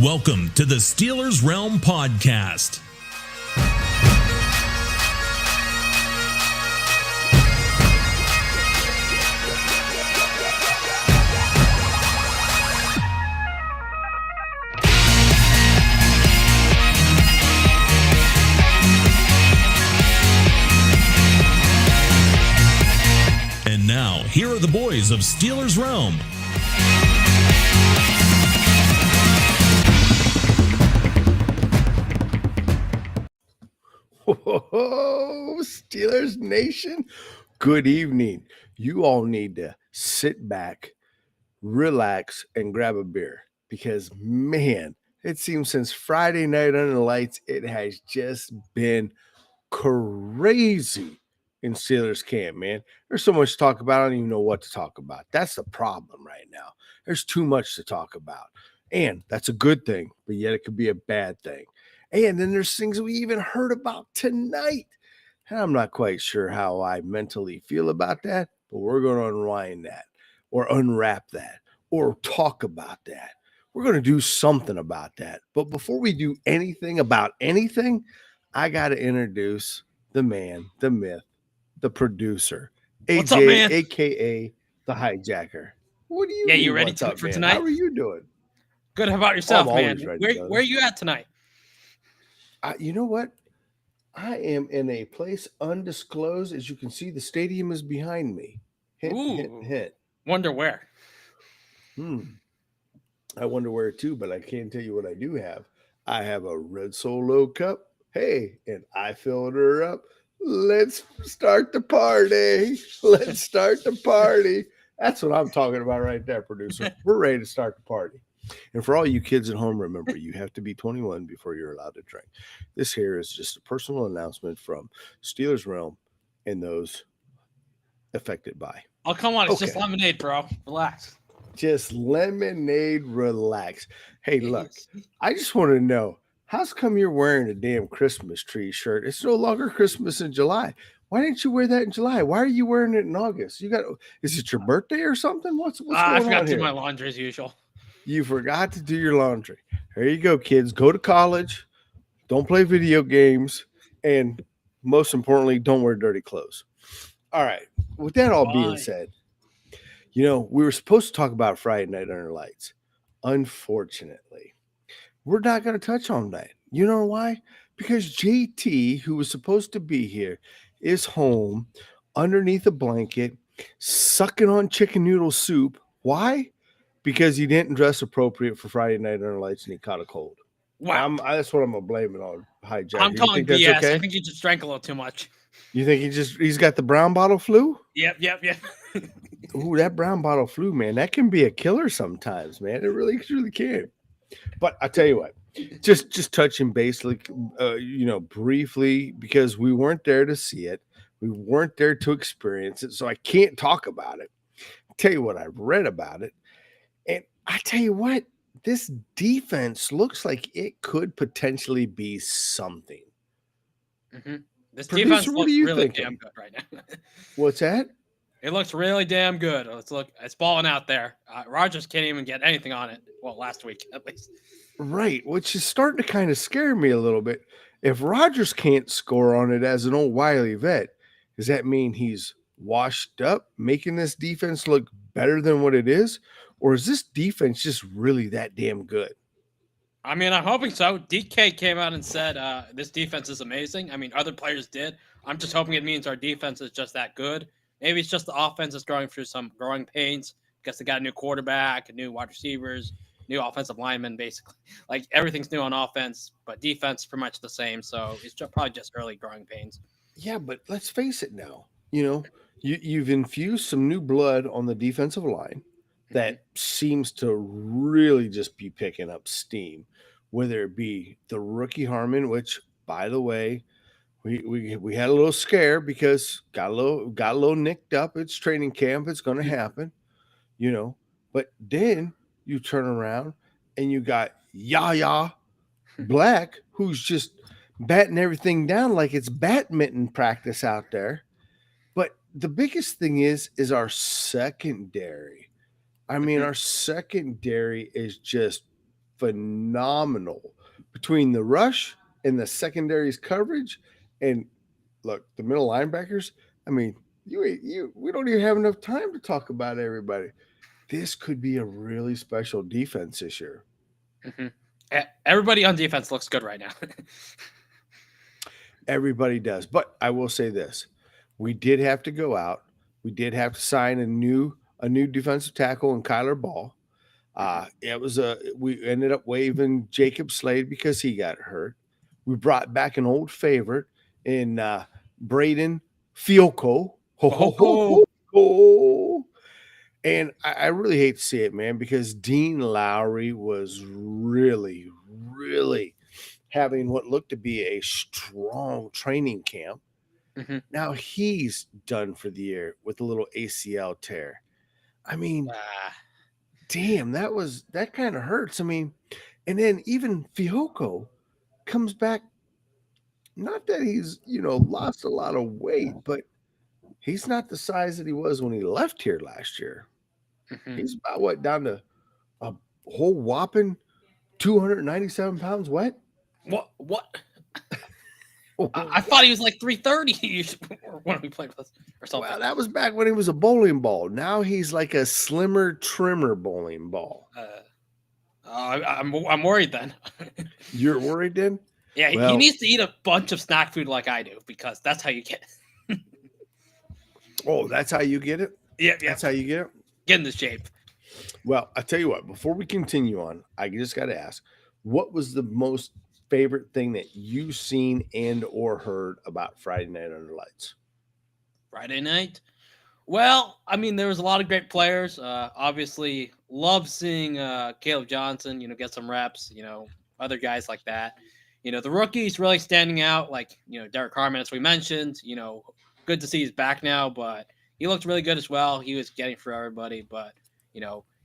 Welcome to the Steelers Realm Podcast. And now, here are the boys of Steelers Realm. Whoa, Steelers Nation, good evening. You all need to sit back, relax, and grab a beer because, man, it seems since Friday night under the lights, it has just been crazy in Steelers camp, man. There's so much to talk about, I don't even know what to talk about. That's the problem right now. There's too much to talk about, and that's a good thing, but yet it could be a bad thing. And then there's things we even heard about tonight. And I'm not quite sure how I mentally feel about that, but we're going to unwind that or unwrap that or talk about that. We're going to do something about that. But before we do anything about anything, I got to introduce the man, the myth, the producer, What's AJ, up, man? a.k.a. the hijacker. What do you Yeah, mean, you ready what's up, for man? tonight? How are you doing? Good. How about yourself, I'm man? always ready, Where are you at tonight? You know what? I am in a place undisclosed. As you can see, the stadium is behind me. Hint. Wonder where. I wonder where too, but I can't tell you what I do have. I have a red Solo cup. Hey, and I filled her up. Let's start the party. Let's start the party. That's what I'm talking about right there, producer. We're ready to start the party. And for all you kids at home, remember, you have to be 21 before you're allowed to drink. This here is just a personal announcement from Steelers Realm and those affected by. Oh, come on. It's just Okay. lemonade, bro. Relax. Just lemonade, relax. Hey, look, I just want to know, how's come you're wearing a damn Christmas tree shirt? It's no longer Christmas in July. Why didn't you wear that in July? Why are you wearing it in August? Is it your birthday or something? What's going on I forgot to here? do my laundry as usual. You forgot to do your laundry. There you go, kids. Go to college. Don't play video games. And most importantly, don't wear dirty clothes. All right. With that all being said, we were supposed to talk about Friday Night Under Lights. Unfortunately, we're not going to touch on that. You know why? Because JT, who was supposed to be here, is home underneath a blanket, sucking on chicken noodle soup. Why? Because he didn't dress appropriate for Friday Night Under Lights and he caught a cold. Wow. That's what I'm going to blame it on. Hijack. I'm calling BS. That's okay? I think you just drank a little too much. You think he's got the brown bottle flu? Yep. Ooh, that brown bottle flu, man, that can be a killer sometimes, man. It really can. But I tell you what, just touching base, briefly, because we weren't there to see it. We weren't there to experience it, so I can't talk about it. I'll tell you what, I read about it. And I tell you what, this defense looks like it could potentially be something. Mm-hmm. This Producer, defense what looks are you really thinking? damn good right now. What's that? It looks really damn good. It's balling out there. Rodgers can't even get anything on it. Well, last week at least. Right, which is starting to kind of scare me a little bit. If Rodgers can't score on it as an old wily vet, does that mean he's washed up, making this defense look better than what it is? Or is this defense just really that damn good? I mean, I'm hoping so. DK came out and said this defense is amazing. I mean, other players did. I'm just hoping it means our defense is just that good. Maybe it's just the offense is going through some growing pains because they got a new quarterback, new wide receivers, new offensive linemen, basically. Like, everything's new on offense, but defense pretty much the same. So it's probably just early growing pains. Yeah, but let's face it now. You've infused some new blood on the defensive line that seems to really just be picking up steam, whether it be the rookie Harmon, which, by the way, we had a little scare because got a little nicked up. It's training camp. It's going to happen, But then you turn around and you got Yaya Black, who's just batting everything down like it's badminton practice out there. But the biggest thing is our secondary. I mean, our secondary is just phenomenal between the rush and the secondary's coverage. And look, the middle linebackers. I mean, we don't even have enough time to talk about everybody. This could be a really special defense this year. Mm-hmm. Everybody on defense looks good right now. Everybody does. But I will say this. We did have to go out. We did have to sign a new defensive tackle in Kyler Ball. We ended up waiving Jacob Slade because he got hurt. We brought back an old favorite in Braden Fielko. Ho, ho, ho, ho. And I really hate to see it, man, because Dean Lowry was really, really having what looked to be a strong training camp. Mm-hmm. Now he's done for the year with a little ACL tear. I mean, damn, that kind of hurts. I mean, and then even Fiocco comes back. Not that he's, lost a lot of weight, but he's not the size that he was when he left here last year. Mm-hmm. He's about down to a whole whopping 297 pounds wet. What? I thought he was like 330 when we played with or something. Well, that was back when he was a bowling ball. Now he's like a slimmer, trimmer bowling ball. I'm worried then. You're worried then? Yeah, he needs to eat a bunch of snack food like I do because that's how you get it. Oh, that's how you get it? Yeah. That's how you get it? Get into shape. Well, I tell you what, before we continue on, I just got to ask, what was the most favorite thing that you've seen and or heard about Friday Night Under Lights? Friday night? Well, I mean, there was a lot of great players. Obviously, love seeing Caleb Johnson, get some reps, other guys like that. The rookies really standing out, like, Derek Harmon, as we mentioned, good to see he's back now, but he looked really good as well. He was getting for everybody, but,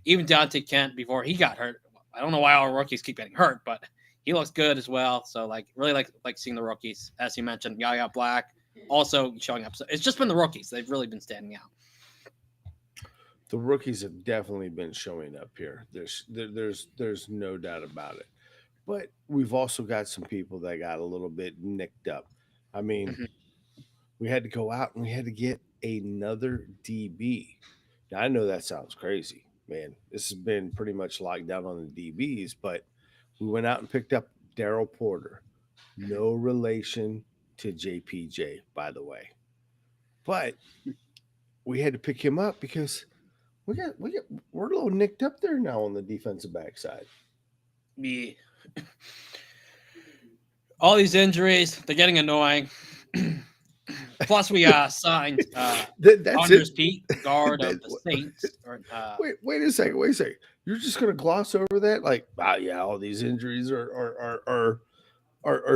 even Dante Kent before he got hurt, I don't know why all rookies keep getting hurt, but he looks good as well. So, really like seeing the rookies, as you mentioned, Yaya Black also showing up. So it's just been the rookies. They've really been standing out. The rookies have definitely been showing up here. There's no doubt about it. But we've also got some people that got a little bit nicked up. I mean, we had to go out and we had to get another DB. Now, I know that sounds crazy, man. This has been pretty much locked down on the DBs, but we went out and picked up Daryl Porter. No relation to JPJ, by the way. But we had to pick him up because we're a little nicked up there now on the defensive backside. Yeah. All these injuries, they're getting annoying. Plus, we signed Anders Pete, guard of the Saints. Wait a second. You're just going to gloss over that? Like, yeah, all these injuries are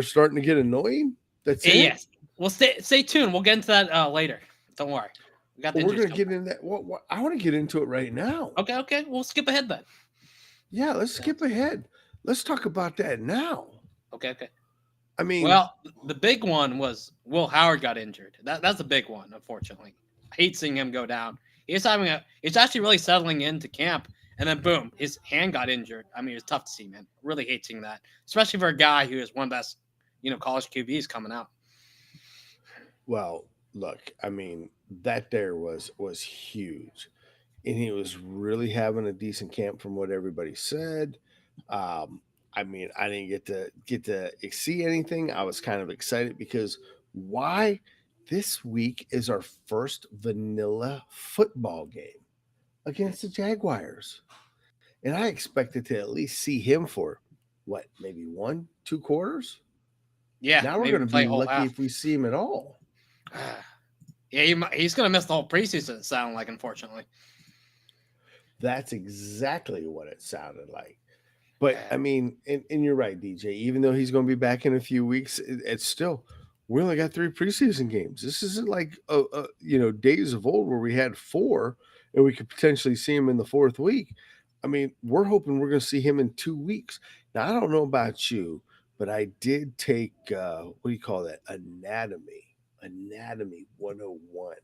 starting to get annoying? That's it? Yes. Well, stay tuned. We'll get into that later. Don't worry. We're going to get into that. I want to get into it right now. Okay. We'll skip ahead then. Yeah, let's skip ahead. Let's talk about that now. Okay. I mean, well, the big one was Will Howard got injured. That's a big one, unfortunately. I hate seeing him go down. He's actually really settling into camp, and then boom, his hand got injured. I mean, it was tough to see, man. Really hate seeing that, especially for a guy who is one of the best, college QBs coming out. Well, look, I mean, that there was huge, and he was really having a decent camp from what everybody said. I mean, I didn't get to see anything. I was kind of excited because why? This week is our first vanilla football game against the Jaguars. And I expected to at least see him for maybe 1-2 quarters? Yeah. Now we're going to be lucky if we see him at all. Yeah, he's going to miss the whole preseason, it sounded like, unfortunately. That's exactly what it sounded like. But, I mean, and you're right, DJ. Even though he's going to be back in a few weeks, it's still – we only got 3 preseason games. This isn't like, days of old where we had 4 and we could potentially see him in the 4th week. I mean, we're hoping we're going to see him in 2 weeks. Now, I don't know about you, but I did take, what do you call that? Anatomy 101.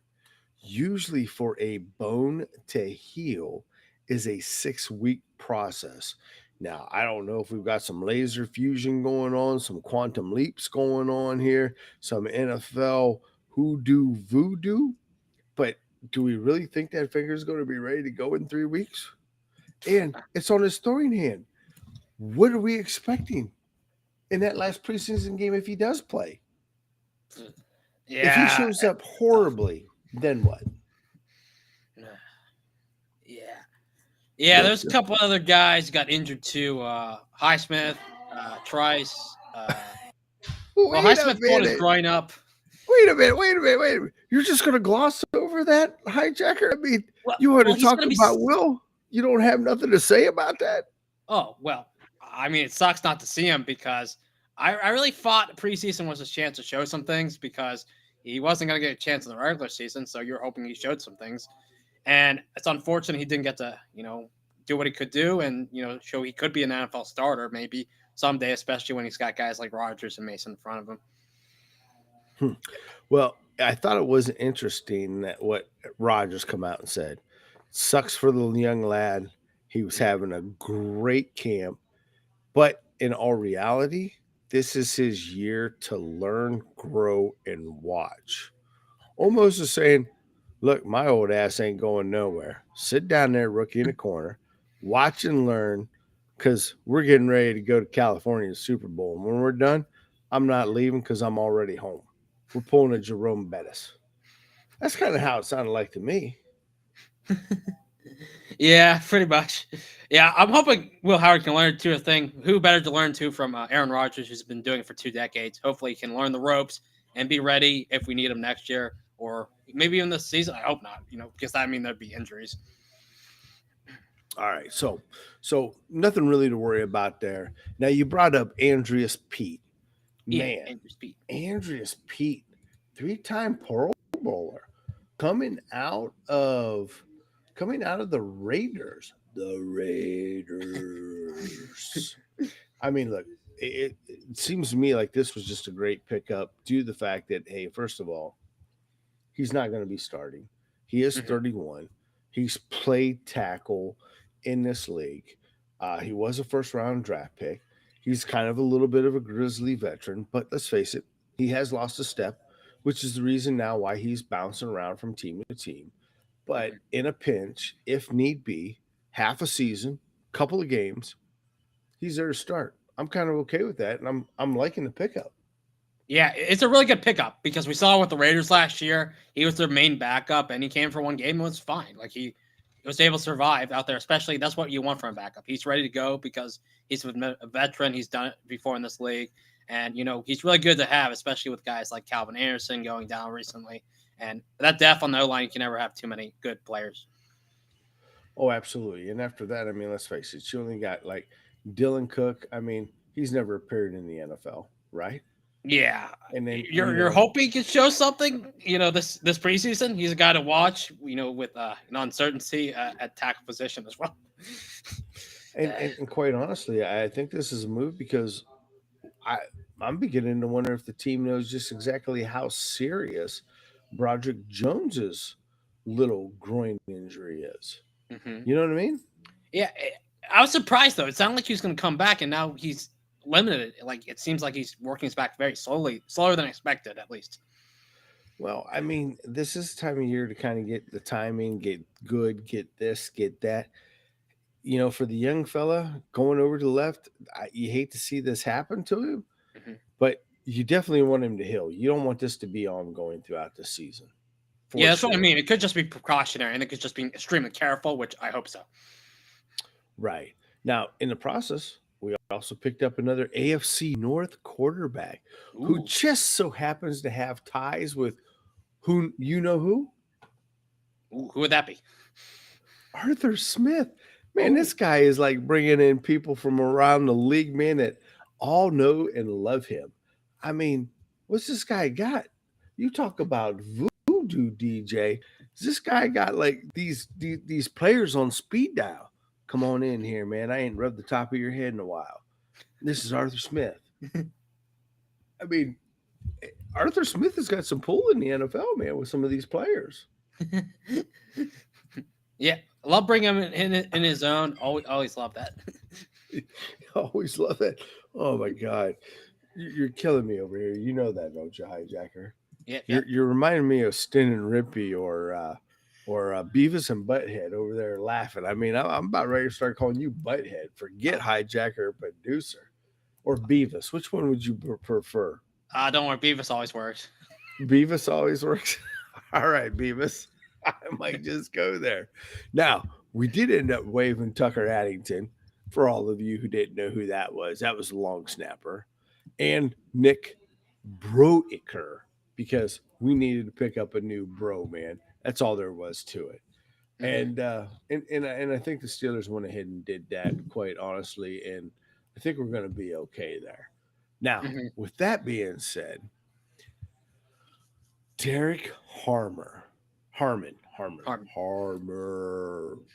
Usually for a bone to heal is a 6-week process. Now, I don't know if we've got some laser fusion going on, some quantum leaps going on here, some NFL hoodoo voodoo, but do we really think that finger's going to be ready to go in 3 weeks? And it's on his throwing hand. What are we expecting in that last preseason game if he does play? Yeah. If he shows up horribly, then what? Yeah, there's a couple other guys got injured too. Highsmith, Trice. Well, Highsmith pulled his groin up. Wait a minute. You're just going to gloss over that, hijacker? I mean, you want to talk about Will? You don't have nothing to say about that? Oh, well, I mean, it sucks not to see him because I really thought preseason was his chance to show some things because he wasn't going to get a chance in the regular season. So you're hoping he showed some things. And it's unfortunate he didn't get to, do what he could do and, show he could be an NFL starter maybe someday, especially when he's got guys like Rodgers and Mason in front of him. Well, I thought it was interesting that what Rodgers come out and said. Sucks for the young lad. He was having a great camp. But in all reality, this is his year to learn, grow, and watch. Almost as saying, look, my old ass ain't going nowhere. Sit down there, rookie in the corner, watch and learn, because we're getting ready to go to California Super Bowl. And when we're done, I'm not leaving because I'm already home. We're pulling a Jerome Bettis. That's kind of how it sounded like to me. Yeah, pretty much. Yeah, I'm hoping Will Howard can learn a thing. Who better to learn from Aaron Rodgers, who's been doing it for 2 decades. Hopefully he can learn the ropes and be ready if we need him next year or maybe even this season. I hope not, because that mean there'd be injuries. All right, so nothing really to worry about there. Now you brought up Andreas Pete. Man, Andreas Pete, 3-time Pro Bowler, coming out of the Raiders. The Raiders. I mean, look, it seems to me like this was just a great pickup due to the fact that, hey, first of all, he's not going to be starting. He is 31. He's played tackle in this league. He was a first-round draft pick. He's kind of a little bit of a grizzly veteran, but let's face it, he has lost a step, which is the reason now why he's bouncing around from team to team. But in a pinch, if need be, half a season, couple of games, he's there to start. I'm kind of okay with that, and I'm liking the pickup. Yeah, it's a really good pickup because we saw with the Raiders last year, he was their main backup, and he came for one game and was fine. Like he was able to survive out there, especially that's what you want from a backup. He's ready to go because he's a veteran. He's done it before in this league. And, he's really good to have, especially with guys like Calvin Anderson going down recently. And that depth on the O-line, you can never have too many good players. Oh, absolutely. And after that, I mean, let's face it, you only got like Dylan Cook. I mean, he's never appeared in the NFL, right? Yeah. And then you're hoping he can show something, this preseason. He's a guy to watch, with an uncertainty at tackle position as well. And quite honestly, I think this is a move because I'm beginning to wonder if the team knows just exactly how serious Broderick Jones's little groin injury is. You know what I mean? Yeah. I was surprised, though. It sounded like he was going to come back, and now he's limited. Like, it seems like he's working his back very slowly, slower than expected, at least. Well, I mean, this is the time of year to kind of get the timing, get good, get this, get that. For the young fella going over to the left, you hate to see this happen to him, but you definitely want him to heal. You don't want this to be ongoing throughout the season. Yeah, that's what I mean. It could just be precautionary, and it could just be extremely careful, which I hope so. Right. Now, in the process, we also picked up another AFC North quarterback who just so happens to have ties with who. Who would that be? Arthur Smith. Man, this guy is like bringing in people from around the league, man, that all know and love him. I mean, what's this guy got? You talk about voodoo, DJ. This guy got like these players on speed dial. Come on in here, man. I ain't rubbed the top of your head in a while. This is Arthur Smith. I mean, Arthur Smith has got some pull in the NFL, man, with some of these players. Yeah, I love bringing him in his own. Always love that. I always love that. Oh my God. You're killing me over here. You know that, don't you, hijacker? Yep, yep. You're reminding me of Stin and Rippy or Beavis and Butthead over there laughing. I mean, I'm about ready to start calling you Butthead. Forget hijacker or producer or Beavis. Which one would you prefer? Don't worry, Beavis always works. Beavis always works. All right, Beavis. I might just go there. Now, we did end up waving Tucker Addington for all of you who didn't know who that was. That was a long snapper. And Nick Broiker, because we needed to pick up a new bro, man. That's all there was to it. Mhm. And I think the Steelers went ahead and did that, quite honestly, and I think we're going to be okay there. Now, Mhm. with that being said, Derek Harm. Harmer.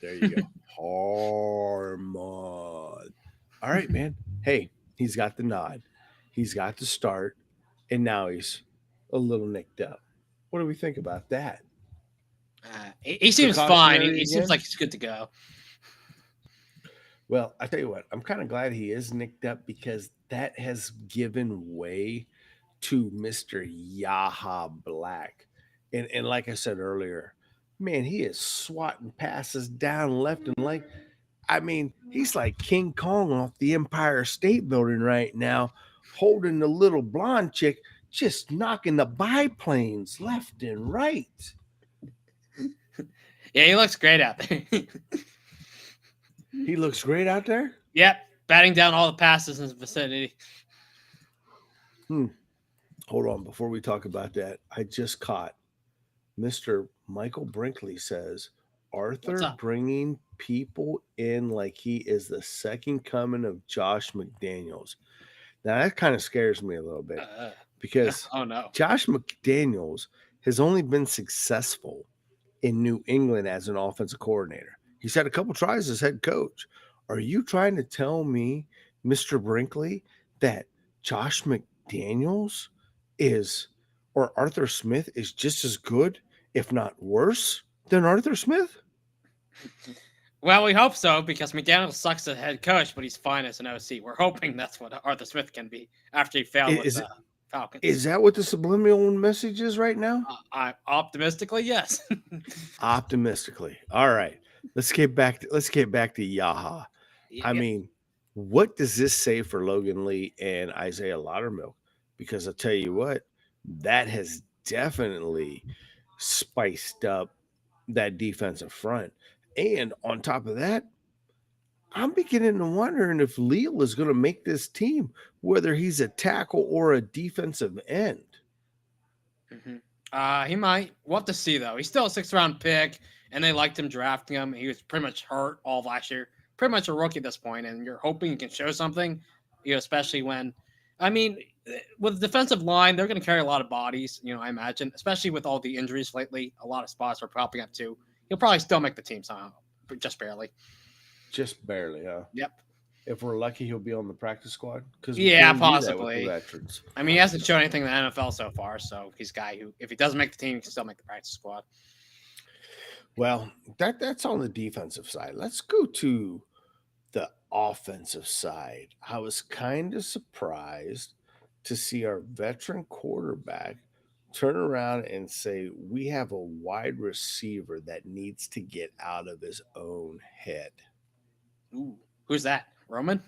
There you go. Harmon. All right, man. Hey, he's got the nod. He's got the start, and now he's a little nicked up. What do we think about that? He seems fine. Precautionary He seems again? like he's good to go. Well, I tell you what, I'm kind of glad he is nicked up because that has given way to Mr. Yaha Black. And like I said earlier, man, he is swatting passes down left and right. I mean, he's like King Kong off the Empire State Building right now, holding the little blonde chick, just knocking the biplanes left and right. Yeah, he looks great out there. He looks great out there. Yep, batting down all the passes in his vicinity. Hold on, before we talk about that, I just caught Mr. Michael Brinkley says What's Arthur up? bringing people in like he is the second coming of Josh McDaniels. Now that kind of scares me a little bit Uh, because oh no. Josh McDaniels has only been successful in New England as an offensive coordinator. He's had a couple tries as head coach. Are you trying to tell me, Mr. Brinkley, that Josh McDaniels is or Arthur Smith is just as good, if not worse, than Arthur Smith? Well, we hope so because McDaniel sucks as head coach, but he's fine as an OC. We're hoping that's what Arthur Smith can be after he failed with Is the Falcons. is that what the subliminal message is right now? I optimistically, yes. Optimistically. All right. Let's get back to Yaha. I Yep. mean, what does this say for Logan Lee and Isaiah Loudermilk? Because I'll tell you what, that has definitely spiced up that defensive front. And on top of that, I'm beginning to wondering if Leal is going to make this team, whether he's a tackle or a defensive end. He might. We'll have to see though. He's still a 6th-round pick, and they liked him drafting him. He was pretty much hurt all of last year, pretty much a rookie at this point, and you're hoping he can show something. Especially when, I mean, with the defensive line, they're going to carry a lot of bodies. I imagine, especially with all the injuries lately, a lot of spots are popping up too. He'll probably still make the team somehow, but just barely. Just barely, huh? Yep. If we're lucky, he'll be on the practice squad because Yeah, do that with the possibly. veterans. I mean, he hasn't shown anything in the NFL so far, so he's a guy who, if he doesn't make the team, he can still make the practice squad. Well, that's on the defensive side. Let's go to the offensive side. I was kind of surprised to see our veteran quarterback turn around and say, we have a wide receiver that needs to get out of his own head. Ooh, who's that? Roman?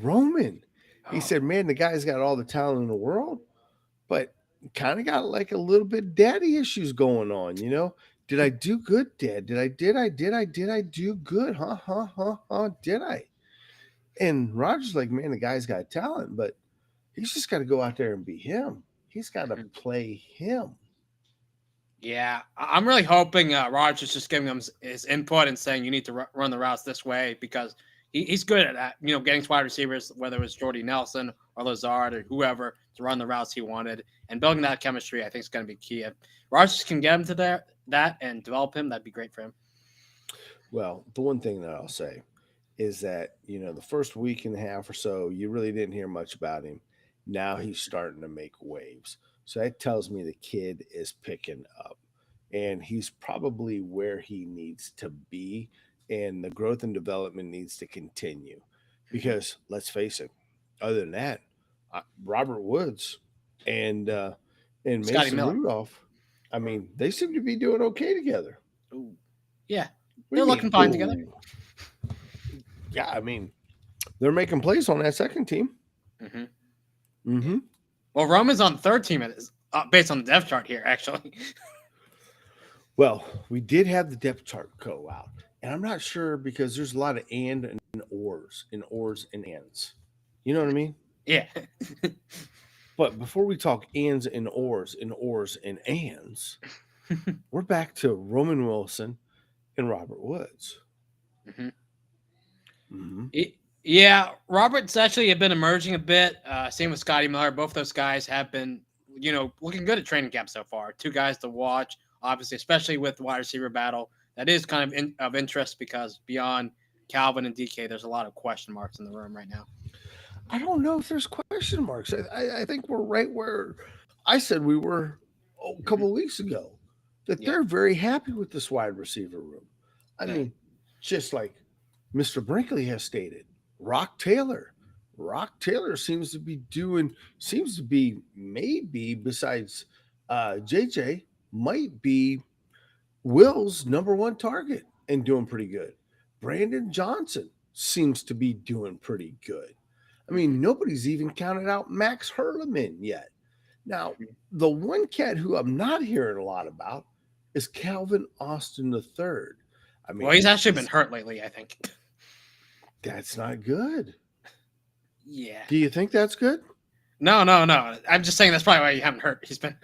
Roman. He Oh. said, man, the guy's got all the talent in the world, but kind of got like a little bit daddy issues going on, you know? Did I do good, Dad? Did I do good? Did I? And Roger's like, man, the guy's got talent, but he's just got to go out there and be him. He's got to play him. Yeah, I'm really hoping Rogers just giving him his input and saying you need to run the routes this way because he's good at that. Getting wide receivers, whether it was Jordy Nelson or Lazard or whoever, to run the routes he wanted and building that chemistry. I think is going to be key. If Rogers can get him to that and develop him, that'd be great for him. Well, the one thing that I'll say is that the first week and a half or so, you really didn't hear much about him. Now he's starting to make waves. So that tells me the kid is picking up and he's probably where he needs to be. And the growth and development needs to continue. Because let's face it, other than that, Robert Woods and Scotty Mason Miller. Rudolph, I mean, they seem to be doing okay together. Ooh. Yeah, What do they're you looking mean? fine together. Ooh. Yeah, I mean, they're making plays on that second team. Mm-hmm. Mm-hmm. Well, Roman's on the third team based on the depth chart here, actually. Well, we did have the depth chart go out, and I'm not sure because there's a lot of and ors and ands. You know what I mean? Yeah. But before we talk ands and ors and ands, we're back to Roman Wilson and Robert Woods. Mm-hmm. Mm-hmm. Yeah, Robert's actually have been emerging a bit. Same with Scotty Miller. Both those guys have been, looking good at training camp so far. Two guys to watch, obviously, especially with the wide receiver battle. That is kind of of interest because beyond Calvin and DK, there's a lot of question marks in the room right now. I don't know if there's question marks. I think we're right where I said we were a couple of weeks ago, that they're very happy with this wide receiver room. I mean, just like Mr. Brinkley has stated, Rock Taylor seems to be maybe besides JJ, might be Will's number one target and doing pretty good. Brandon Johnson seems to be doing pretty good. I mean, nobody's even counted out Max Hurleman yet. Now, the one cat who I'm not hearing a lot about is Calvin Austin III. I mean, well, he's actually been hurt lately, I think. That's not good. Yeah. Do you think that's good? No. I'm just saying that's probably why you haven't heard. He's been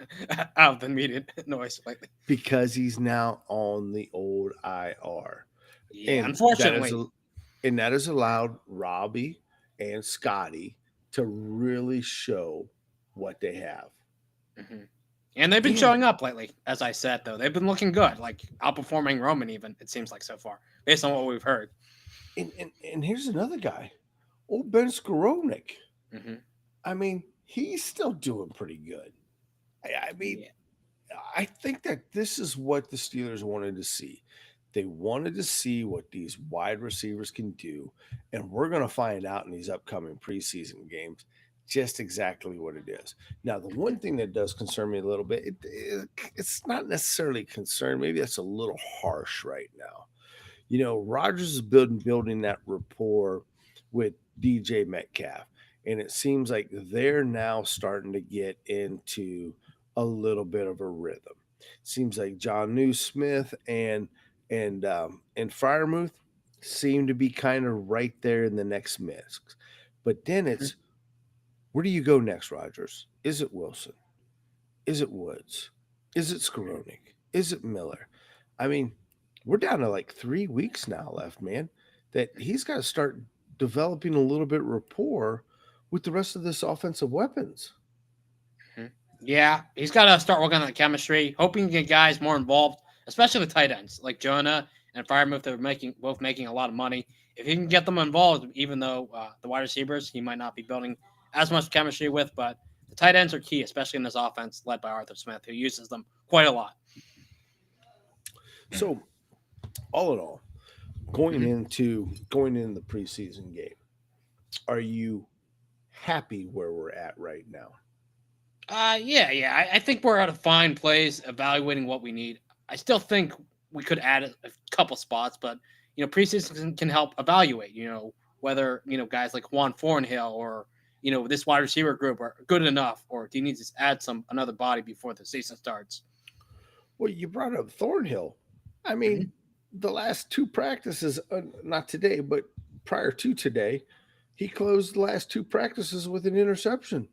out of the media noise lately. Because he's now on the old IR. Yeah, and unfortunately. That has allowed Robbie and Scotty to really show what they have. Mm-hmm. And they've been showing up lately, as I said, though. They've been looking good, like outperforming Roman even, it seems like so far, based on what we've heard. And here's another guy, old Ben Skowronek. Mm-hmm. I mean, he's still doing pretty good. I mean, I think that this is what the Steelers wanted to see. They wanted to see what these wide receivers can do, and we're going to find out in these upcoming preseason games just exactly what it is. Now, the one thing that does concern me a little bit, it's not necessarily concern. Maybe that's a little harsh right now. Rodgers is building that rapport with DJ Metcalf, and it seems like they're now starting to get into a little bit of a rhythm. Seems like John Newsmith and Freiermuth seem to be kind of right there in the next mix. But then it's, where do you go next, Rodgers? Is it Wilson? Is it Woods? Is it Skowronek? Is it Miller? I mean, we're down to like 3 weeks now left, man, that he's got to start developing a little bit of rapport with the rest of this offensive weapons. Yeah, he's got to start working on the chemistry, hoping to get guys more involved, especially the tight ends like Jonah and Freiermuth. They're both making a lot of money. If he can get them involved, even though the wide receivers he might not be building as much chemistry with, but the tight ends are key, especially in this offense led by Arthur Smith, who uses them quite a lot. So, all in all, going into the preseason game, are you happy where we're at right now? Yeah. I think we're at a fine place evaluating what we need. I still think we could add a couple spots, but preseason can help evaluate. Whether guys like Juan Thornhill or this wide receiver group are good enough, or do you need to add another body before the season starts? Well, you brought up Thornhill. I mean, the last two practices, not today, but prior to today, he closed the last two practices with an interception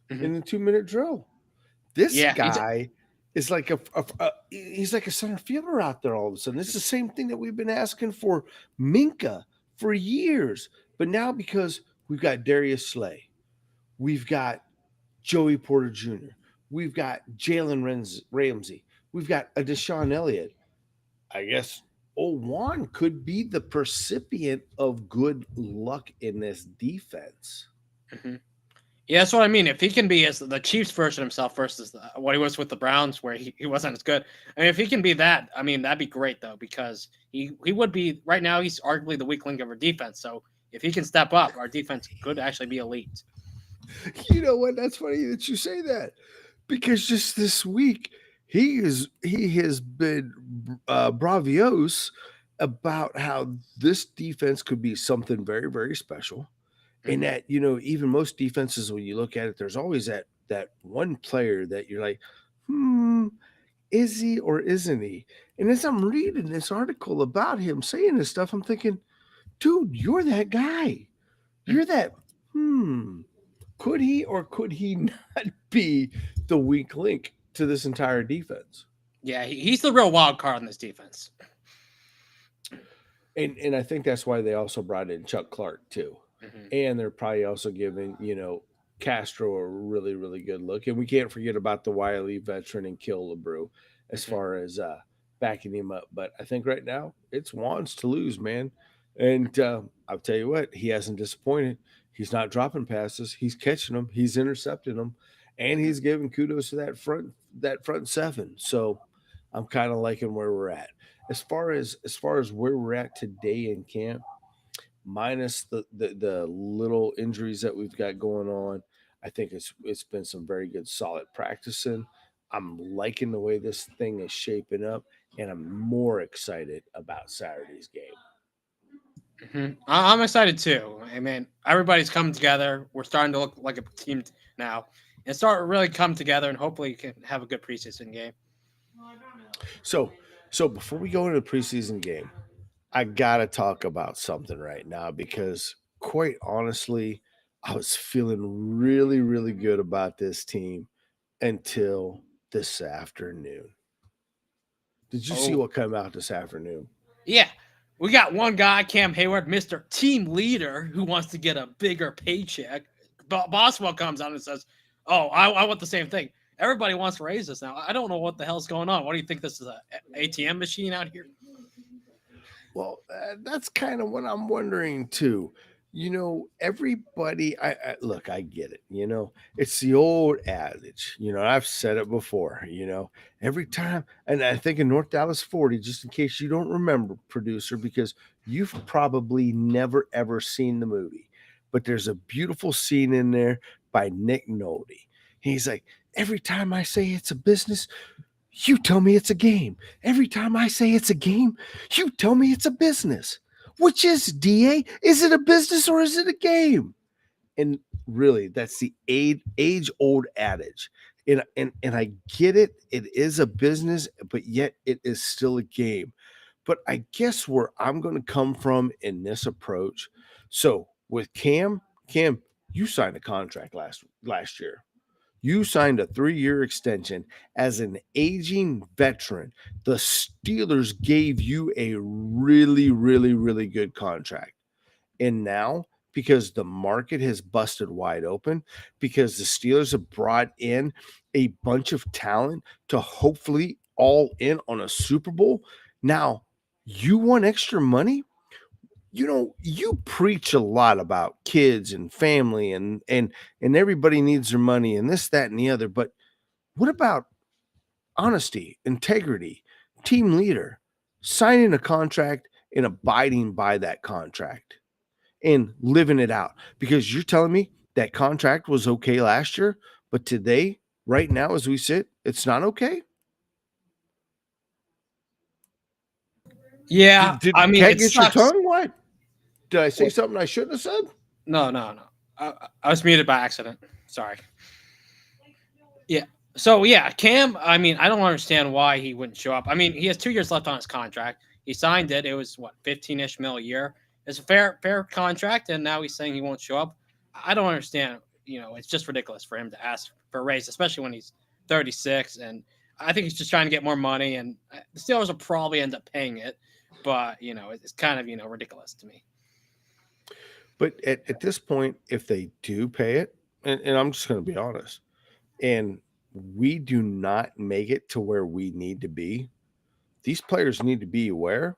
in the 2-minute drill. This guy is like he's like a center fielder out there all of a sudden. It's the same thing that we've been asking for Minka for years. But now, because we've got Darius Slay, we've got Joey Porter Jr., we've got Jalen Ramsey, we've got a Deshaun Elliott. I guess Juan could be the recipient of good luck in this defense. Yeah, that's what I mean. If he can be as the Chiefs version himself versus what he was with the Browns, where he wasn't as good. I mean, if he can be that, I mean, that'd be great, though, because he would be, right now, he's arguably the weak link of our defense. So if he can step up, our defense could actually be elite. You know what? That's funny that you say that, because just this week he has been bravios about how this defense could be something very, very special. And that, even most defenses, when you look at it, there's always that one player that you're like, is he or isn't he? And as I'm reading this article about him saying this stuff, I'm thinking, dude, you're that guy. You're that, could he or could he not be the weak link to this entire defense? Yeah, he's the real wild card on this defense. And I think that's why they also brought in Chuck Clark too. And they're probably also giving, Castro a really, really good look. And we can't forget about the Wiley veteran and Kill LeBrew as far as backing him up. But I think right now it's Juan's to lose, man. And I'll tell you what, he hasn't disappointed. He's not dropping passes. He's catching them. He's intercepting them. And he's giving kudos to that front seven. So I'm kind of liking where we're at. As far as where we're at today in camp, minus the little injuries that we've got going on, I think it's been some very good solid practicing. I'm liking the way this thing is shaping up, and I'm more excited about Saturday's game. I'm excited too. I mean, everybody's coming together. We're starting to look like a team now, and start to really come together, and hopefully can have a good preseason game. So before we go into the preseason game, I gotta talk about something right now, because quite honestly, I was feeling really, really good about this team until this afternoon. Did you see what came out this afternoon? Yeah. We got one guy, Cam Hayward, Mr. Team Leader, who wants to get a bigger paycheck. Boswell comes out and says, "Oh, I want the same thing. Everybody wants raises now. I don't know what the hell's going on. What do you think, this is an ATM machine out here?" Well, that's kind of what I'm wondering too. Everybody, look, I get it. It's the old adage. I've said it before. Every time, and I think in North Dallas 40, just in case you don't remember, producer, because you've probably never ever seen the movie, but there's a beautiful scene in there by Nick Nolte. He's like, every time I say it's a business, you tell me it's a game. Every time I say it's a game, you tell me it's a business. Which is, DA? Is it a business or is it a game? And really, that's the age-old adage. And I get it. It is a business, but yet it is still a game. But I guess where I'm going to come from in this approach. So with Cam, you signed a contract last year. You signed a 3-year extension as an aging veteran. The Steelers gave you a really, really, really good contract. And now, because the market has busted wide open, because the Steelers have brought in a bunch of talent to hopefully all in on a Super Bowl, now you want extra money? You preach a lot about kids and family and everybody needs their money and this, that, and the other. But what about honesty, integrity, team leader, signing a contract and abiding by that contract and living it out? Because you're telling me that contract was okay last year, but today, right now, as we sit, it's not okay? Yeah, Did I mean, Cat it get sucks. your tongue? What? Did I say something I shouldn't have said? No. I was muted by accident. Sorry. Yeah. So, yeah, Cam, I mean, I don't understand why he wouldn't show up. I mean, he has 2 years left on his contract. He signed it. It was, 15-ish mil a year. It's a fair contract, and now he's saying he won't show up. I don't understand. It's just ridiculous for him to ask for a raise, especially when he's 36. And I think he's just trying to get more money, and the Steelers will probably end up paying it. But, it's kind of, ridiculous to me. But at this point, if they do pay it, and I'm just going to be honest, and we do not make it to where we need to be, these players need to be aware.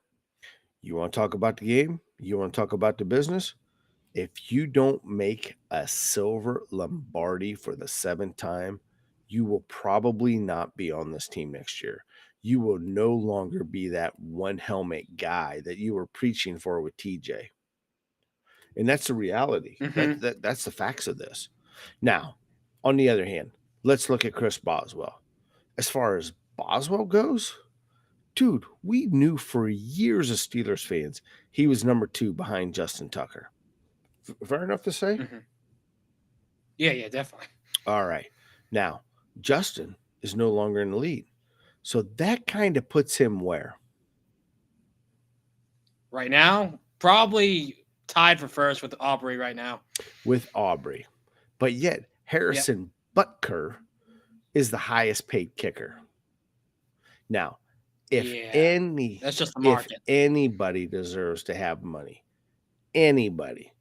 You want to talk about the game? You want to talk about the business? If you don't make a silver Lombardi for the 7th time, you will probably not be on this team next year. You will no longer be that one helmet guy that you were preaching for with TJ. And that's the reality. Mhm. That's the facts of this. Now, on the other hand, let's look at Chris Boswell. As far as Boswell goes, dude, we knew for years as Steelers fans he was number 2 behind Justin Tucker. Fair enough to say? Mhm. Yeah, definitely. All right. Now, Justin is no longer in the lead. So that kind of puts him where? Right now, probably tied for first with Aubrey right now. With Aubrey. But yet, Harrison Butker is the highest paid kicker. Now, if that's just the market. anybody deserves to have money, anybody,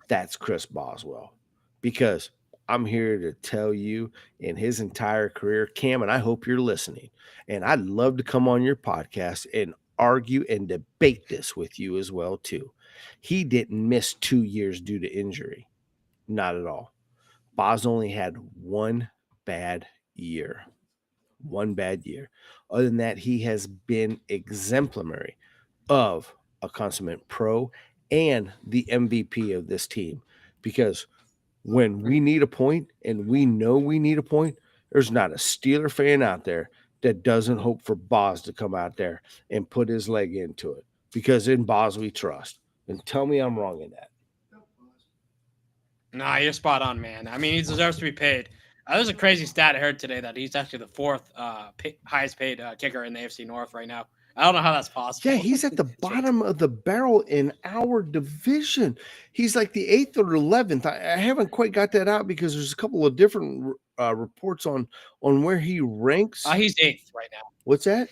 that's Chris Boswell. Because I'm here to tell you, in his entire career, Cam, and I hope you're listening, and I'd love to come on your podcast and argue and debate this with you as well too. He didn't miss 2 years due to injury. Not at all. Boz only had one bad year. One bad year. Other than that, he has been exemplary of a consummate pro and the MVP of this team. Because when we need a point, and we know we need a point, there's not a Steeler fan out there that doesn't hope for Boz to come out there and put his leg into it. Because in Boz we trust. And tell me I'm wrong in that. Nah, you're spot on, man. I mean, he deserves to be paid. There's a crazy stat I heard today that he's actually the fourth highest paid kicker in the AFC North right now. I don't know how that's possible. Yeah, he's at the bottom of the barrel in our division. He's like the 8th or 11th. I haven't quite got that out because there's a couple of different reports on where he ranks. He's 8th right now. What's that?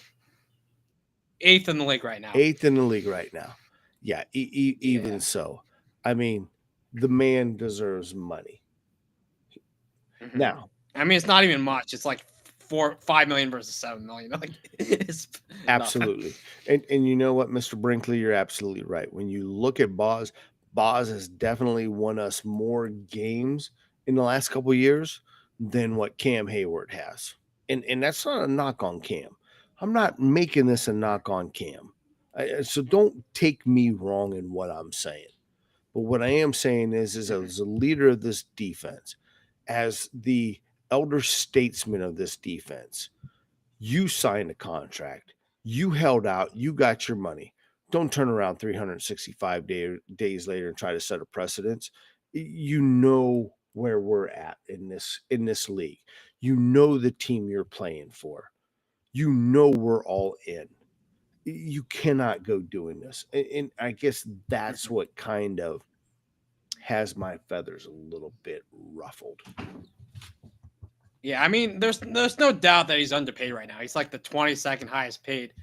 8th in the league right now. 8th in the league right now. Yeah, even so. I mean, the man deserves money. Mm-hmm. Now, I mean, it's not even much. It's like 5 million versus 7 million. Like, it's absolutely. And you know what, Mr. Brinkley, you're absolutely right. When you look at Boz has definitely won us more games in the last couple of years than what Cam Hayward has. And that's not a knock on Cam. I'm not making this a knock on Cam. So don't take me wrong in what I'm saying. But what I am saying is as a leader of this defense, as the elder statesman of this defense, you signed a contract, you held out, you got your money. Don't turn around 365 days later and try to set a precedence. You know where we're at in this league. You know the team you're playing for. You know we're all in. You cannot go doing this. And I guess that's what kind of has my feathers a little bit ruffled. Yeah, I mean, there's no doubt that he's underpaid right now. He's like the 22nd highest paid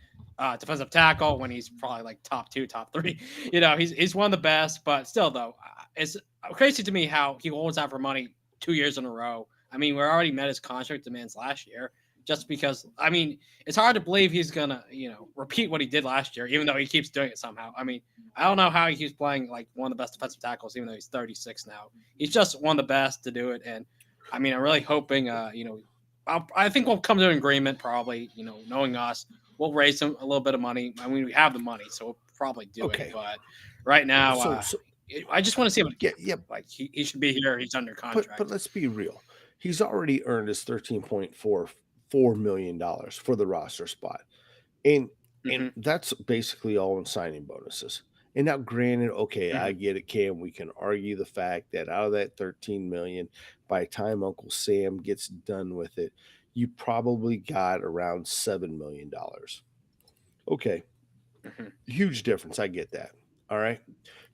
defensive tackle when he's probably like top 2, top 3. You know, he's one of the best, but still though, it's crazy to me how he holds out for money 2 years in a row. I mean, we already met his contract demands last year. Just because, I mean, it's hard to believe he's gonna, repeat what he did last year, even though he keeps doing it somehow. I mean, I don't know how he keeps playing like one of the best defensive tackles, even though he's 36 now. He's just one of the best to do it, and I mean, I'm really hoping, I think we'll come to an agreement probably. Knowing us, we'll raise him a little bit of money. I mean, we have the money, so we'll probably do it. But right now, I just want to see him. Yeah. Like he should be here. He's under contract. But let's be real. He's already earned his $13.44 million for the roster spot. And that's basically all in signing bonuses. And now granted, okay, I get it, Cam. We can argue the fact that out of that $13 million, by the time Uncle Sam gets done with it, you probably got around $7 million. Okay. Huge difference. I get that. All right.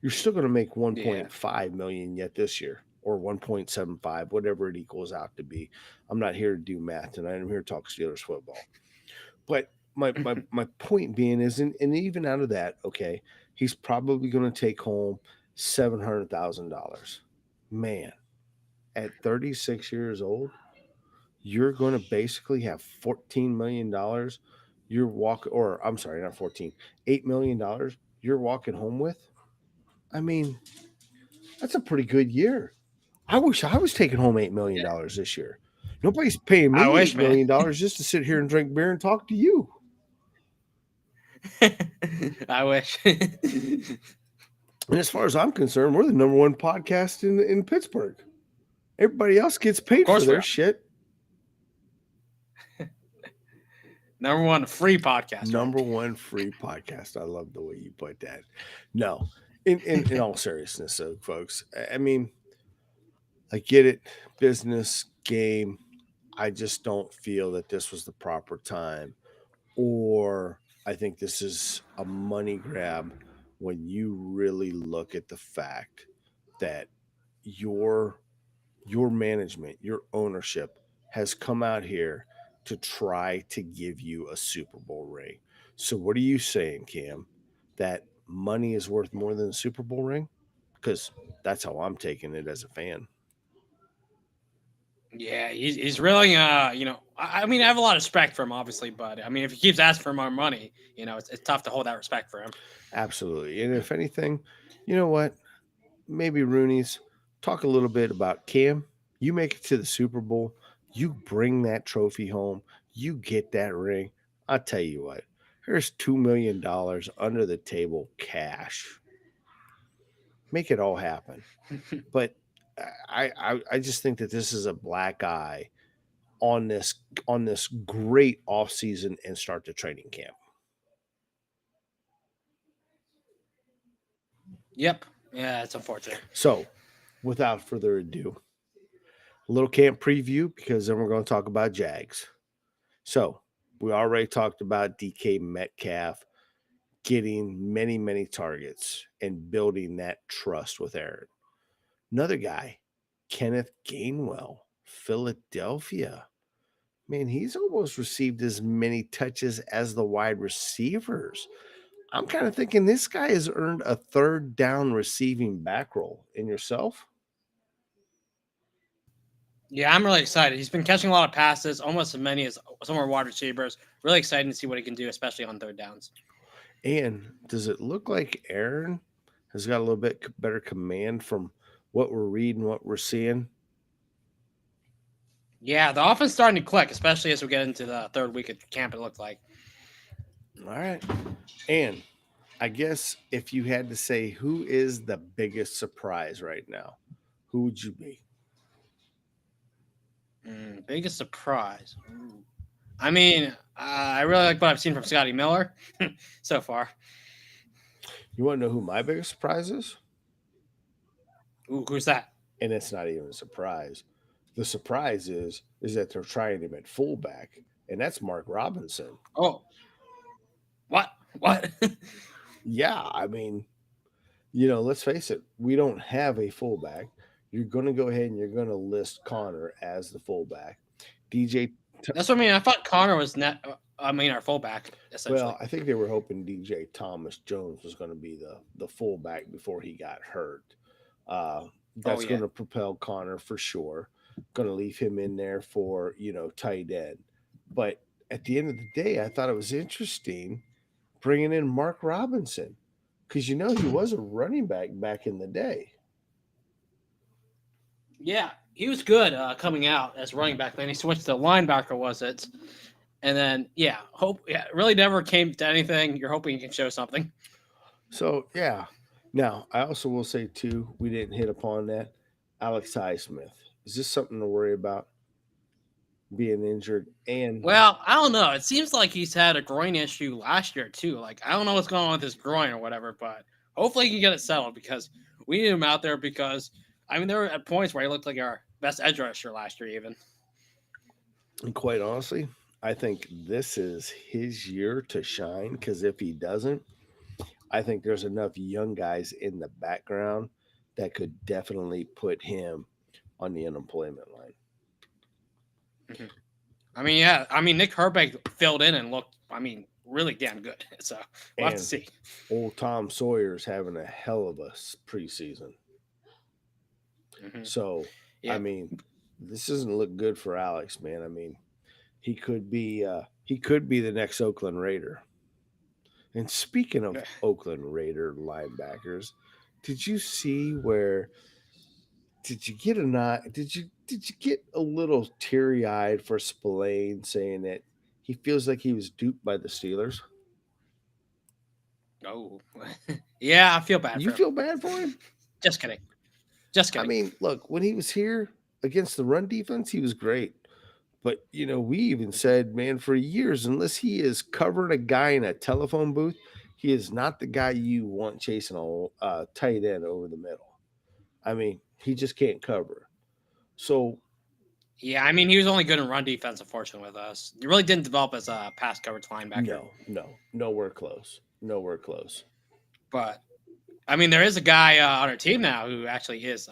You're still going to make 1.5 million yet this year, or 1.75, whatever it equals out to be. I'm not here to do math tonight. I'm here to talk Steelers football. But my point being is, and even out of that, okay, he's probably going to take home $700,000. Man, at 36 years old, you're going to basically have $14 million. You're not 14, $8 million you're walking home with. I mean, that's a pretty good year. I wish I was taking home $8 million this year. Nobody's paying me $8 million just to sit here and drink beer and talk to you. I wish. And as far as I'm concerned, we're the number one podcast in Pittsburgh. Everybody else gets paid for their shit. Number one free podcast. Number one free podcast. I love the way you put that. No, in all seriousness, though, folks. I mean, I get it. Business game. I just don't feel that this was the proper time, or I think this is a money grab when you really look at the fact that your management, your ownership has come out here to try to give you a Super Bowl ring. So what are you saying, Cam? That money is worth more than a Super Bowl ring? Because that's how I'm taking it as a fan. Yeah, he's really, I mean, I have a lot of respect for him, obviously, but I mean, if he keeps asking for more money, it's tough to hold that respect for him. Absolutely. And if anything, you know what? Maybe Rooney's talk a little bit about Cam. You make it to the Super Bowl, you bring that trophy home, you get that ring. I'll tell you what, here's $2 million under the table cash. Make it all happen. But I just think that this is a black eye on this great offseason and start to training camp. Yep. Yeah, it's unfortunate. So, without further ado, a little camp preview because then we're going to talk about Jags. So, we already talked about DK Metcalf getting many, many targets and building that trust with Aaron. Another guy, Kenneth Gainwell, Philadelphia. Man, he's almost received as many touches as the wide receivers. I'm kind of thinking this guy has earned a third down receiving back role. In yourself? Yeah, I'm really excited. He's been catching a lot of passes, almost as many as some of our wide receivers. Really excited to see what he can do, especially on third downs. And does it look like Aaron has got a little bit better command from what we're reading, what we're seeing? Yeah, the offense starting to click, especially as we get into the third week of camp, it looked like. All right. And I guess if you had to say who is the biggest surprise right now, who would you be? Biggest surprise. I mean, I really like what I've seen from Scotty Miller so far. You want to know who my biggest surprise is? Ooh, who's that? And it's not even a surprise. The surprise is that they're trying him at fullback, and that's Mark Robinson. Oh, what? Yeah, I mean, let's face it, we don't have a fullback. You're going to go ahead and you're going to list Connor as the fullback. DJ. That's what I mean. I thought Connor was our fullback, essentially. Well, I think they were hoping DJ Thomas Jones was going to be the fullback before he got hurt. That's going to propel Connor for sure. Going to leave him in there for, tight end. But at the end of the day, I thought it was interesting bringing in Mark Robinson because, he was a running back in the day. Yeah, he was good coming out as running back. Then he switched to linebacker, was it? And then, really never came to anything. You're hoping he can show something. So, yeah. Now, I also will say, too, we didn't hit upon that. Alex Highsmith. Is this something to worry about? Being injured? Well, I don't know. It seems like he's had a groin issue last year, too. Like, I don't know what's going on with his groin or whatever, but hopefully he can get it settled because we need him out there because, there were at points where he looked like our best edge rusher last year, even. And quite honestly, I think this is his year to shine because if he doesn't, I think there's enough young guys in the background that could definitely put him on the unemployment line. Mm-hmm. Nick Herbig filled in and looked, really damn good. So we'll have to see. Old Tom Sawyer's having a hell of a preseason. Mm-hmm. So, this doesn't look good for Alex, man. He could be the next Oakland Raider. And speaking of Oakland Raider linebackers, did you see where? Did you get Did you get a little teary-eyed for Spillane saying that he feels like he was duped by the Steelers? Oh, yeah, I feel bad You for him. feel bad for him? Just kidding. Just I kidding. mean, look, when he was here against the run defense, he was great. But, we even said, man, for years, unless he is covering a guy in a telephone booth, he is not the guy you want chasing a tight end over the middle. I mean, he just can't cover. So, Yeah, I mean, he was only good in run defense, unfortunately, with us. He really didn't develop as a pass coverage linebacker. nowhere close. Nowhere close. But, I mean, there is a guy on our team now who actually is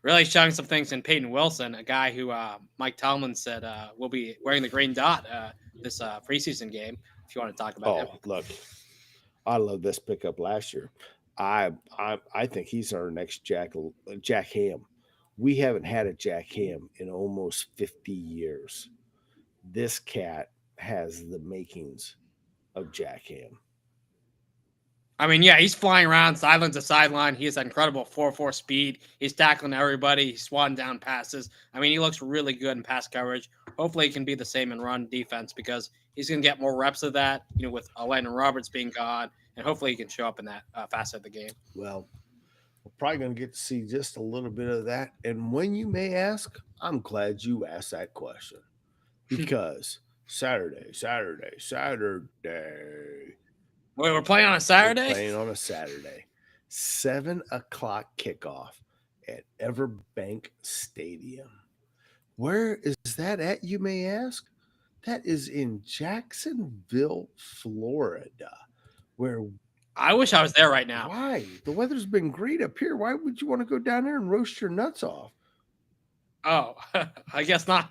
really showing some things in Payton Wilson, a guy who Mike Tomlin said will be wearing the green dot this preseason game, if you want to talk about him. Look, I love this pickup last year. I think he's our next Jack Ham. We haven't had a Jack Ham in almost 50 years. This cat has the makings of Jack Ham. I mean, yeah, he's flying around sideline to sideline. He has that incredible 4.4 speed. He's tackling everybody. He's swatting down passes. I mean, he looks really good in pass coverage. Hopefully, he can be the same in run defense because he's going to get more reps of that, with Landon Roberts being gone. And hopefully, he can show up in that facet of the game. Well, we're probably going to get to see just a little bit of that. And when you may ask, I'm glad you asked that question because Saturday. Wait, we're playing on a Saturday? We're playing on a Saturday. 7 o'clock kickoff at Everbank Stadium. Where is that at, you may ask? That is in Jacksonville, Florida, where I wish I was there right now. Why? The weather's been great up here. Why would you want to go down there and roast your nuts off? Oh, I guess not.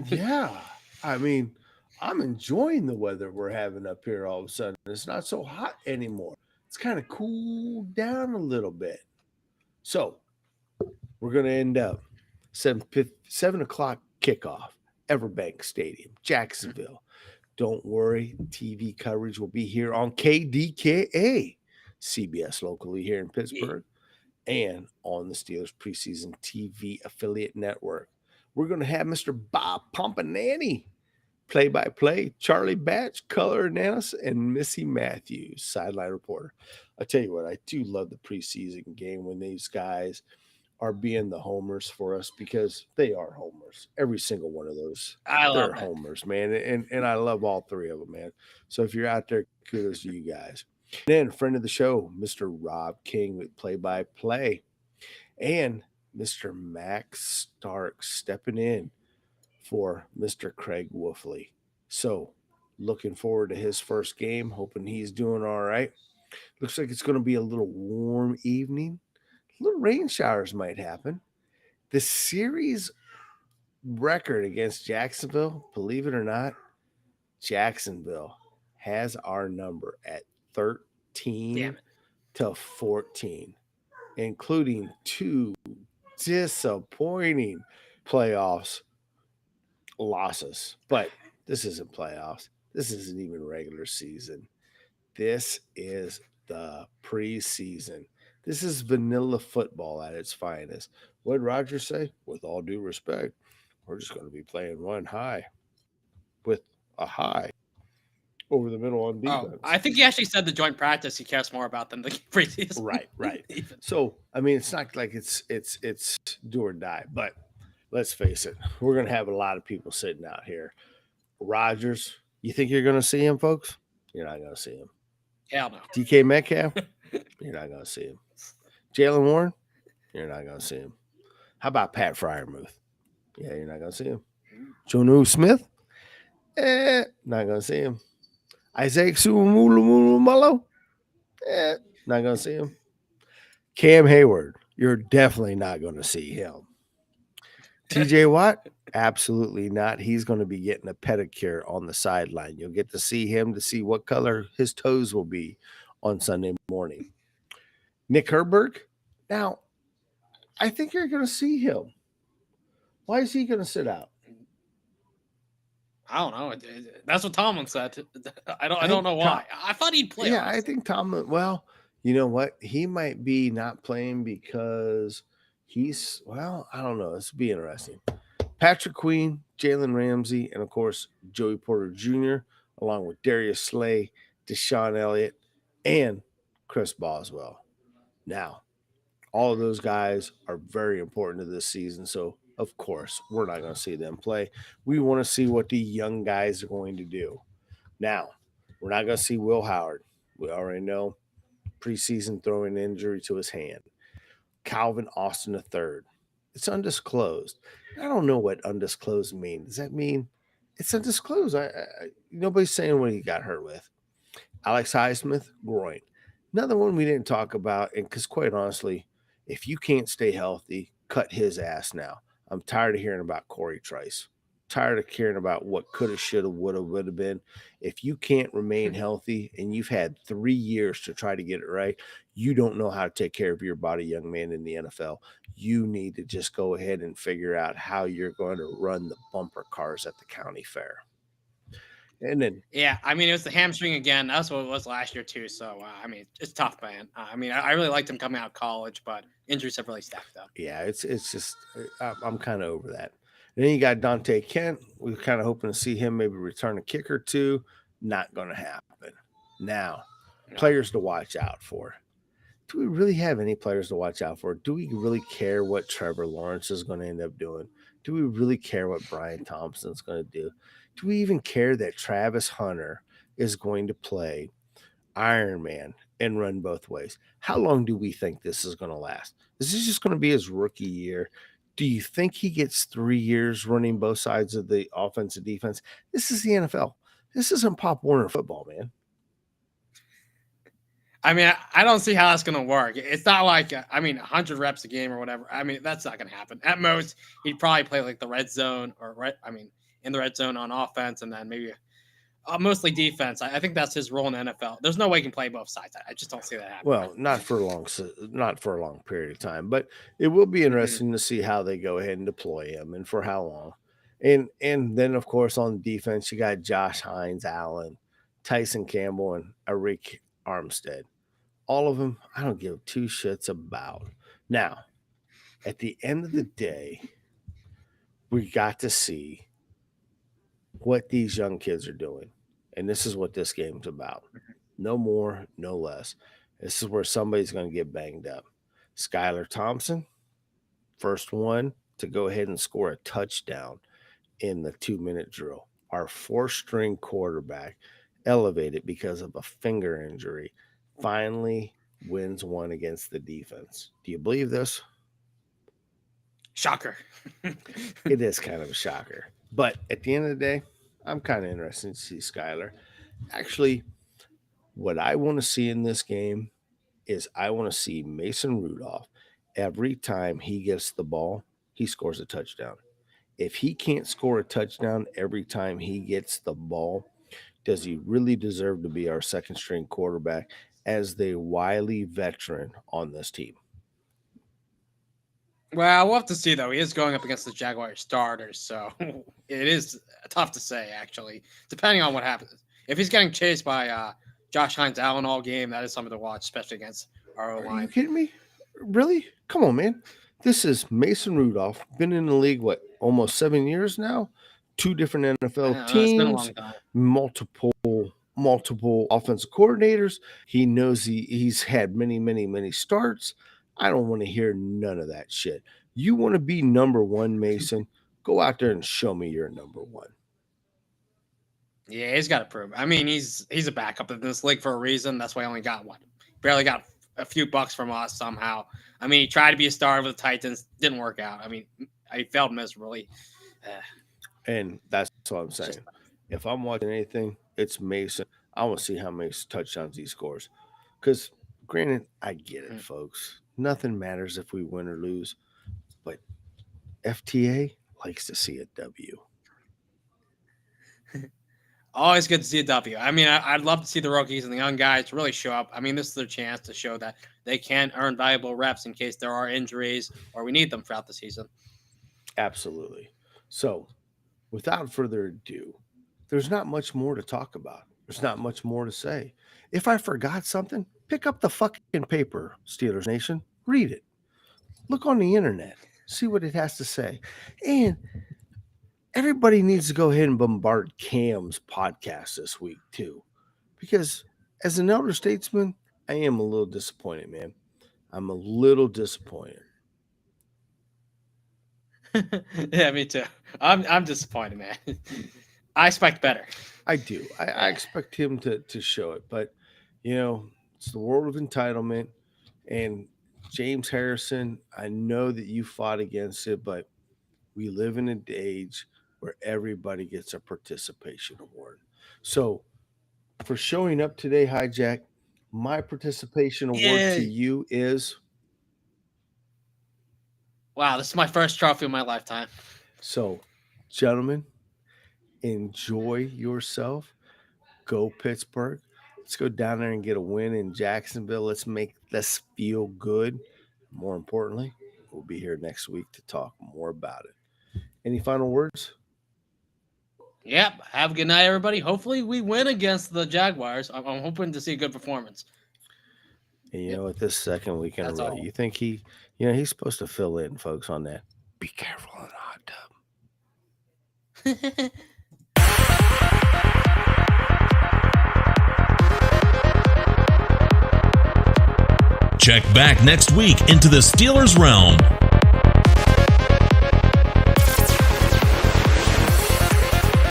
Yeah. I mean, I'm enjoying the weather we're having up here all of a sudden. It's not so hot anymore. It's kind of cooled down a little bit. So we're going to end up 7 o'clock kickoff, Everbank Stadium, Jacksonville. Don't worry, TV coverage will be here on KDKA, CBS locally here in Pittsburgh, and on the Steelers preseason TV affiliate network. We're going to have Mr. Bob Pompanani, play-by-play, Charlie Batch, color analysis, and Missy Matthews, sideline reporter. I tell you what, I do love the preseason game when these guys are being the homers for us because they are homers. Every single one of those. They're homers, man. And I love all three of them, man. So if you're out there, kudos to you guys. And then friend of the show, Mr. Rob King with play-by-play. And Mr. Max Stark stepping in for Mr. Craig Wolfley. So looking forward to his first game, hoping he's doing all right. Looks like it's going to be a little warm evening. Little rain showers might happen. The series record against Jacksonville, believe it or not, Jacksonville has our number at 13 to 14, including 2 disappointing playoffs losses. But this isn't playoffs. This isn't even regular season. This is the preseason. This is vanilla football at its finest. What did Rodgers say? With all due respect, we're just going to be playing one high with a high over the middle on defense. I think he actually said the joint practice he cares more about than the preseason. Right. So, I mean, it's not like it's do or die, but let's face it, we're going to have a lot of people sitting out here. Rodgers, you think you're going to see him, folks? You're not going to see him. Hell no. DK Metcalf, you're not going to see him. Jalen Warren, you're not going to see him. How about Pat Freiermuth? Yeah, you're not going to see him. Jonnu Smith, not going to see him. Isaac Suamulumulu, not going to see him. Cam Hayward, you're definitely not going to see him. TJ Watt, absolutely not. He's going to be getting a pedicure on the sideline. You'll get to see him to see what color his toes will be on Sunday morning. Nick Herbberg, now, I think you're going to see him. Why is he going to sit out? I don't know. That's what Tomlin said. I don't know why. I thought he'd play. Yeah, I think Tomlin. Well, you know what? He might be not playing because he's. Well, I don't know. This will be interesting. Patrick Queen, Jalen Ramsey, and of course Joey Porter Jr., along with Darius Slay, Deshaun Elliott, and Chris Boswell. Now, all of those guys are very important to this season. So, of course, we're not going to see them play. We want to see what the young guys are going to do. Now, we're not going to see Will Howard. We already know preseason throwing injury to his hand. Calvin Austin III. It's undisclosed. I don't know what undisclosed means. Does that mean it's undisclosed? Nobody's saying what he got hurt with. Alex Highsmith, groin. Another one we didn't talk about, and because quite honestly, if you can't stay healthy, cut his ass now. I'm tired of hearing about Corey Trice. Tired of hearing about what coulda, shoulda, woulda, would have been. If you can't remain healthy and you've had 3 years to try to get it right, you don't know how to take care of your body, young man, in the NFL. You need to just go ahead and figure out how you're going to run the bumper cars at the county fair. And then, yeah, I mean, it was the hamstring again. That's what it was last year too. So, I mean, it's tough, man. I mean, I really liked him coming out of college, but injuries have really stacked up. yeah, it's just I'm kind of over that. And then you got Dante Kent. We're kind of hoping to see him maybe return a kick or two. Not going to happen. Now, players to watch out for. Do we really have any players to watch out for? Do we really care what Trevor Lawrence is going to end up doing? Do we really care what Brian Thompson's going to do? Do we even care that Travis Hunter is going to play Iron Man and run both ways? How long do we think this is going to last? Is this just going to be his rookie year? Do you think he gets 3 years running both sides of the offense and defense? This is the NFL. This isn't Pop Warner football, man. I mean, I don't see how that's going to work. It's not like, 100 reps a game or whatever. I mean, that's not going to happen. At most, he'd probably play like the red zone in the red zone on offense and then maybe mostly defense. I think that's his role in the NFL. There's no way he can play both sides. I just don't see that happening. Well, not for a long period of time, but it will be interesting to see how they go ahead and deploy him and for how long. And then of course on defense you got Josh Hines, Allen, Tyson Campbell, and Arik Armstead. All of them, I don't give two shits about. Now, at the end of the day, we got to see what these young kids are doing. And this is what this game's about. No more, no less. This is where somebody's going to get banged up. Skylar Thompson, first one to go ahead and score a touchdown in the 2-minute drill. Our 4th-string quarterback, elevated because of a finger injury, finally wins one against the defense. Do you believe this? Shocker. It is kind of a shocker. But at the end of the day, I'm kind of interested to see Skylar. Actually, what I want to see in this game is I want to see Mason Rudolph. Every time he gets the ball, he scores a touchdown. If he can't score a touchdown every time he gets the ball, does he really deserve to be our 2nd-string quarterback as the wily veteran on this team? Well, we'll have to see, though. He is going up against the Jaguars starters, so it is tough to say, actually, depending on what happens. If he's getting chased by Josh Hines Allen all game, that is something to watch, especially against our O-line. Are you kidding me? Really? Come on, man. This is Mason Rudolph, been in the league, almost 7 years now? 2 different NFL teams, multiple offensive coordinators. He knows he's had many starts. I don't want to hear none of that shit. You want to be number one, Mason? Go out there and show me you're number one. Yeah, he's got to prove. I mean, he's a backup in this league for a reason. That's why he only got barely got a few bucks from us somehow. I mean, he tried to be a star with the Titans, didn't work out. I mean, he failed miserably. And that's what I'm saying. If I'm watching anything, it's Mason. I want to see how many touchdowns he scores. Because, granted, I get it, folks. Nothing matters if we win or lose. But FTA likes to see a W. Always good to see a W. I mean, I'd love to see the rookies and the young guys really show up. I mean, this is their chance to show that they can earn valuable reps in case there are injuries or we need them throughout the season. Absolutely. So, without further ado, there's not much more to talk about. There's not much more to say. If I forgot something, pick up the fucking paper, Steelers Nation. Read it. Look on the internet. See what it has to say. And everybody needs to go ahead and bombard Cam's podcast this week, too. Because as an elder statesman, I am a little disappointed, man. I'm a little disappointed. Yeah, me too. I'm disappointed, man. I expect better. I do. I expect him to show it, but it's the world of entitlement. And James Harrison, I know that you fought against it, but we live in an age where everybody gets a participation award. So for showing up today, Hijack, my participation award to you is. Wow, this is my first trophy of my lifetime. So, gentlemen, enjoy yourself. Go Pittsburgh. Let's go down there and get a win in Jacksonville. Let's feel good. More importantly, we'll be here next week to talk more about it. Any final words? Yep. Have a good night, everybody. Hopefully we win against the Jaguars. I'm hoping to see a good performance. And at this second week in a row, you think he's supposed to fill in, folks, on that. Be careful in the hot tub. Check back next week into the Steelers realm.